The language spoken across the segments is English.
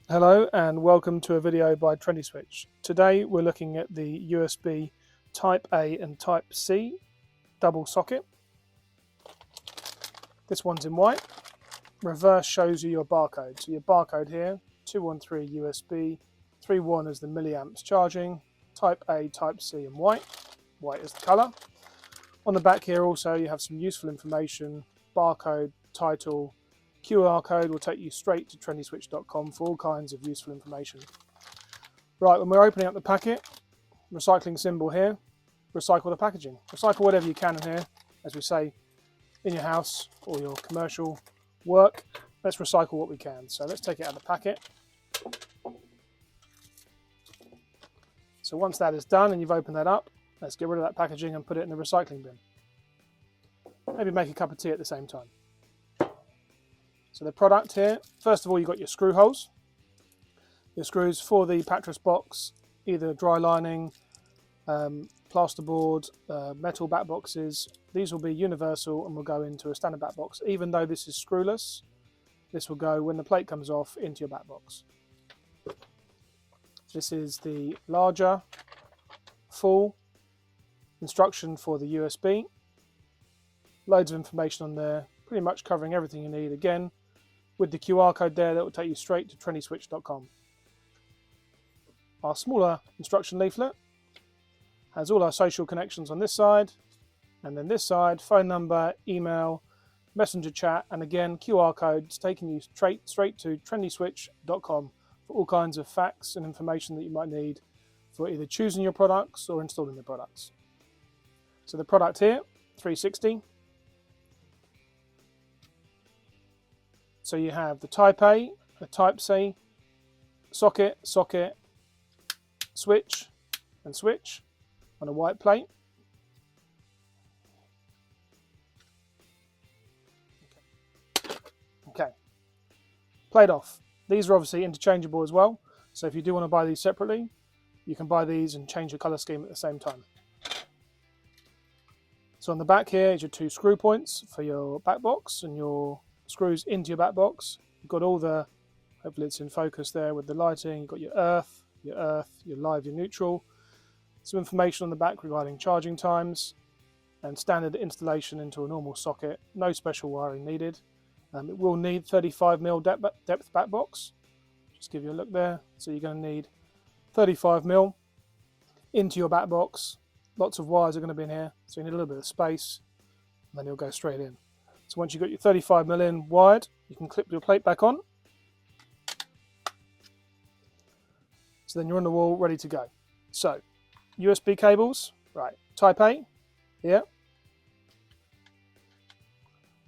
Hello and welcome to a video by Trendi Switch. Today we're looking at the USB Type A and Type C double socket. This one's in white. Reverse shows you your barcode. So your barcode here, 213 USB, 31 is the milliamps charging, Type A, Type C in white. White is the colour. On the back here also you have some useful information, barcode, title, QR code will take you straight to trendyswitch.com for all kinds of useful information. Right, when we're opening up the packet, recycling symbol here, recycle the packaging. Recycle whatever you can in here, as we say, in your house or your commercial work. Let's recycle what we can. So let's take it out of the packet. So once that is done and you've opened that up, let's get rid of that packaging and put it in the recycling bin. Maybe make a cup of tea at the same time. So the product here, first of all, you've got your screw holes. Your screws for the Patras box, either dry lining, plasterboard, metal back boxes. These will be universal and will go into a standard back box. Even though this is screwless, this will go when the plate comes off into your back box. This is the larger, full instruction for the USB. Loads of information on there, pretty much covering everything you need. Again, with the QR code there, that will take you straight to trendyswitch.com. Our smaller instruction leaflet has all our social connections on this side, and then this side, phone number, email, messenger chat, and again, QR codes taking you straight to trendyswitch.com for all kinds of facts and information that you might need for either choosing your products or installing the products. So the product here, 360. So you have the Type A, the Type C, socket, switch, and switch on a white plate. Okay, plate off. These are obviously interchangeable as well. So if you do want to buy these separately, you can buy these and change your color scheme at the same time. So on the back here is your two screw points for your back box and your screws into your back box. You've got all the, hopefully it's in focus there with the lighting, you've got your earth, your live, your neutral. Some information on the back regarding charging times and standard installation into a normal socket. No special wiring needed. It will need 35mm depth back box. Just give you a look there. So you're going to need 35mm into your back box. Lots of wires are going to be in here, so you need a little bit of space, and then you'll go straight in. So once you've got your 35mm in wired, you can clip your plate back on. So then you're on the wall, ready to go. So, USB cables, right, Type A, here.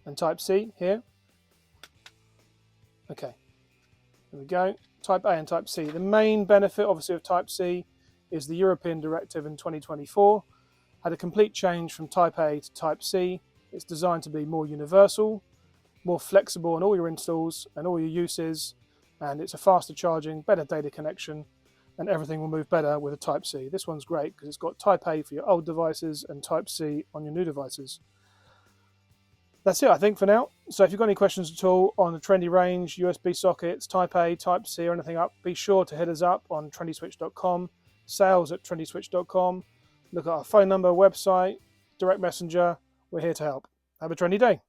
And Type C, here. Okay, there we go. Type A and Type C. The main benefit, obviously, of Type C is the European directive in 2024. Had a complete change from Type A to Type C. It's designed to be more universal, more flexible in all your installs and all your uses, and it's a faster charging, better data connection, and everything will move better with a Type C. This one's great because it's got Type A for your old devices and Type C on your new devices. That's it, I think, for now. So if you've got any questions at all on the Trendi range, USB sockets, Type A, Type C, or anything up, be sure to hit us up on trendyswitch.com, sales@trendyswitch.com. Look at our phone number, website, direct messenger. We're here to help. Have a trendy day.